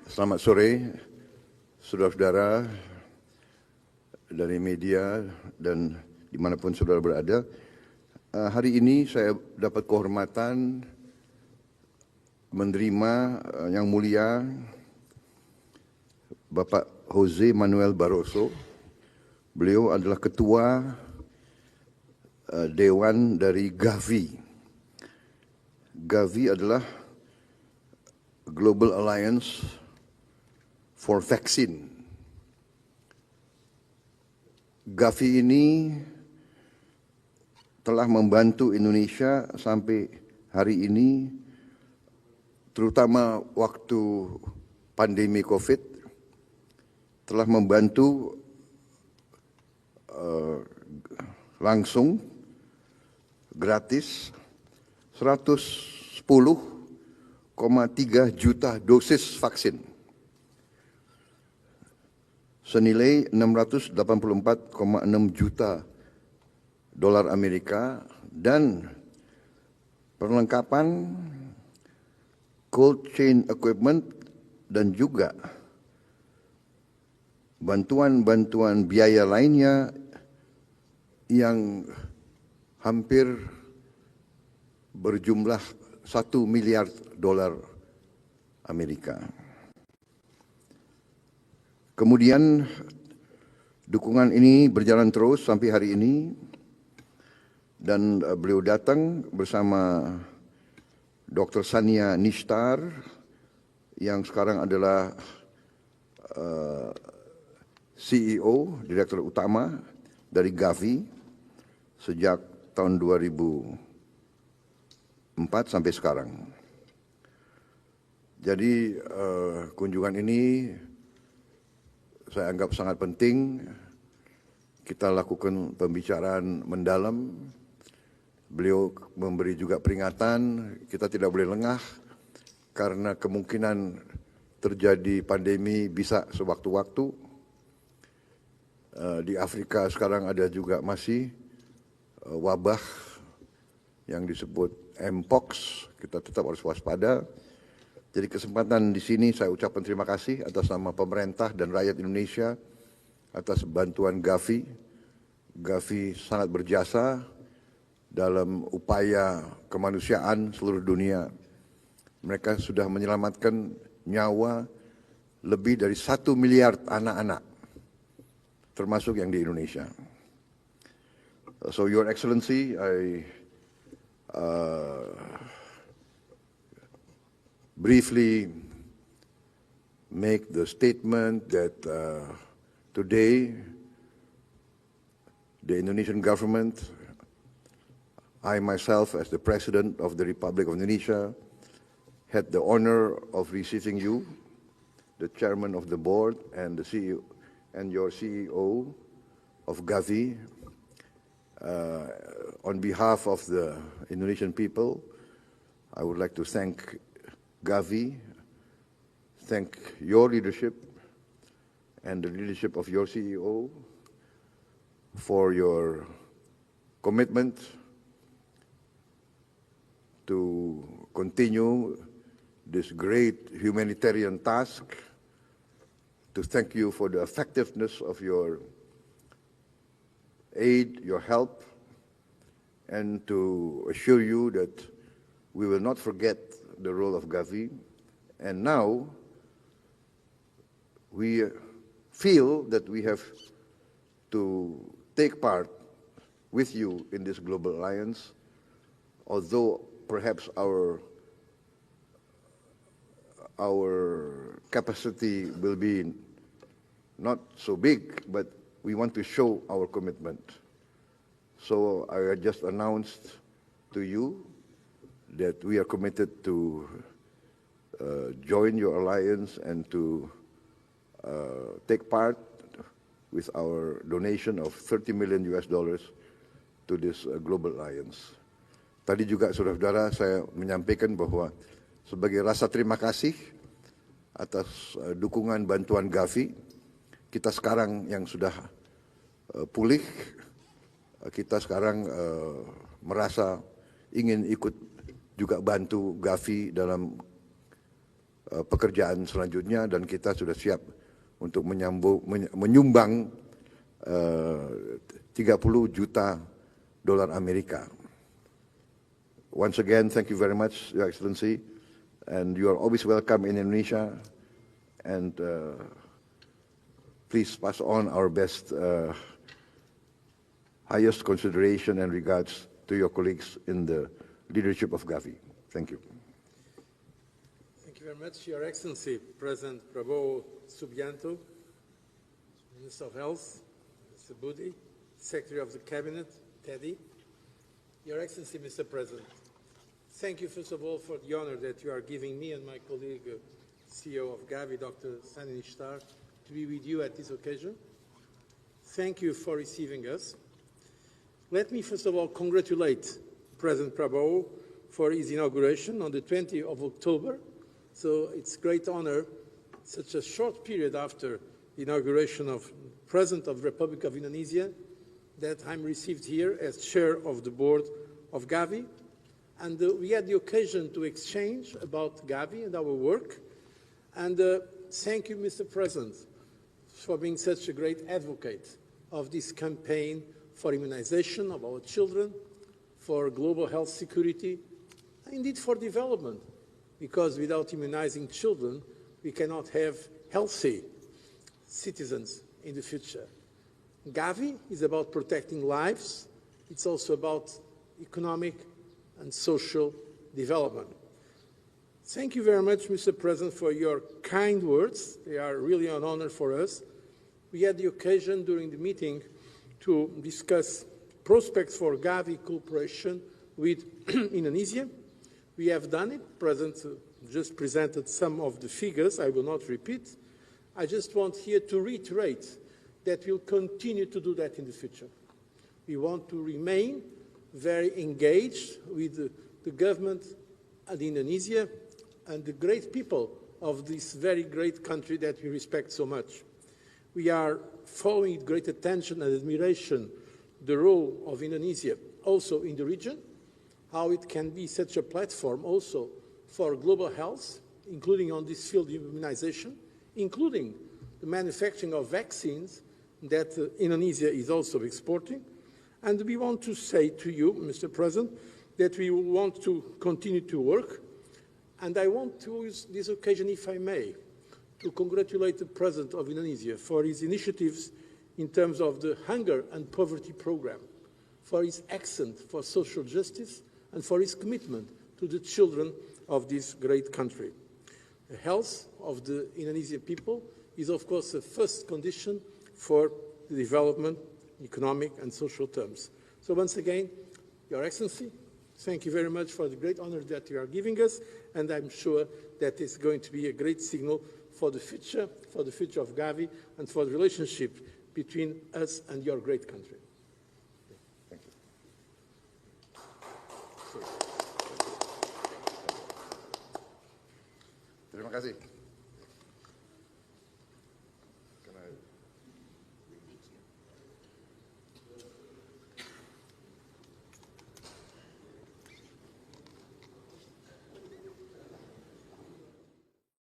Selamat sore, saudara-saudara dari media dan dimanapun saudara berada. Hari ini saya dapat kehormatan menerima Yang Mulia Bapak Jose Manuel Barroso. Beliau adalah Ketua Dewan dari Gavi. Gavi adalah Global Alliance for Vaccine. Gavi ini telah membantu Indonesia sampai hari ini, terutama waktu pandemi COVID, telah membantu langsung gratis 110,3 juta dosis vaksin senilai 684,6 juta dolar Amerika dan perlengkapan cold chain equipment dan juga bantuan-bantuan biaya lainnya yang hampir berjumlah 1 miliar dolar Amerika. Kemudian dukungan ini berjalan terus sampai hari ini dan beliau datang bersama Dr. Sania Nishtar yang sekarang adalah CEO, Direktur Utama dari Gavi sejak tahun 2004 sampai sekarang. Jadi kunjungan ini saya anggap sangat penting. Kita lakukan pembicaraan mendalam. Beliau memberi juga peringatan, kita tidak boleh lengah karena kemungkinan terjadi pandemi bisa sewaktu-waktu. Di Afrika sekarang ada juga masih wabah yang disebut Mpox, kita tetap harus waspada. Jadi kesempatan di sini saya ucapkan terima kasih atas nama pemerintah dan rakyat Indonesia atas bantuan Gavi. Gavi sangat berjasa dalam upaya kemanusiaan seluruh dunia. Mereka sudah menyelamatkan nyawa lebih dari 1 miliar anak-anak, termasuk yang di Indonesia. So Your Excellency, I briefly make the statement that today the Indonesian government, I myself as the President of the Republic of Indonesia, had the honor of receiving you, the Chairman of the Board and the CEO and your CEO of Gavi. On behalf of the Indonesian people, I would like to thank Gavi, thank your leadership and the leadership of your CEO for your commitment to continue this great humanitarian task, to thank you for the effectiveness of your aid, your help, and to assure you that we will not forget the role of Gavi. And now we feel that we have to take part with you in this global alliance, although perhaps our capacity will be not so big, but we want to show our commitment. So I just announced to you that we are committed to join your alliance and to take part with our donation of $30 million to this global alliance. Tadi juga saudara-saudara saya menyampaikan bahwa sebagai rasa terima kasih atas dukungan bantuan Gavi, kita sekarang yang sudah pulih, kita sekarang merasa ingin ikut juga bantu Gavi dalam pekerjaan selanjutnya, dan kita sudah siap untuk menyumbang 30 juta dolar Amerika. Once again, thank you very much, Your Excellency, and you are always welcome in Indonesia, and please pass on our best, highest consideration and regards to your colleagues in the leadership of Gavi. Thank you. Thank you very much, Your Excellency, President Prabowo Subianto, Minister of Health, Mr. Budi, Secretary of the Cabinet, Teddy. Your Excellency, Mr. President, thank you, first of all, for the honor that you are giving me and my colleague, CEO of Gavi, Dr. Sani Nishtar, to be with you at this occasion. Thank you for receiving us. Let me, first of all, congratulate President Prabowo for his inauguration on the 20th of October. So it's a great honor, such a short period after the inauguration of President of the Republic of Indonesia, that I'm received here as chair of the board of Gavi. And we had the occasion to exchange about Gavi and our work. And thank you, Mr. President, for being such a great advocate of this campaign for immunization of our children, for global health security, and indeed for development, because without immunizing children, we cannot have healthy citizens in the future. Gavi is about protecting lives. It's also about economic and social development. Thank you very much, Mr. President, for your kind words. They are really an honor for us. We had the occasion during the meeting to discuss prospects for Gavi cooperation with Indonesia. We have done it. President just presented some of the figures. I will not repeat. I just want here to reiterate that we'll continue to do that in the future. We want to remain very engaged with the government of Indonesia and the great people of this very great country that we respect so much. We are following with great attention and admiration the role of Indonesia also in the region, how it can be such a platform also for global health, including on this field of immunization, including the manufacturing of vaccines that Indonesia is also exporting. And we want to say to you, Mr. President, that we want to continue to work. And I want to use this occasion, if I may, to congratulate the President of Indonesia for his initiatives in terms of the Hunger and Poverty Program, for his accent for social justice, and for his commitment to the children of this great country. The health of the Indonesian people is, of course, the first condition for the development, economic and social terms. So once again, Your Excellency, thank you very much for the great honor that you are giving us, and I'm sure that it's going to be a great signal for the future of Gavi, and for the relationship between us and your great country. Thank you. Terima kasih.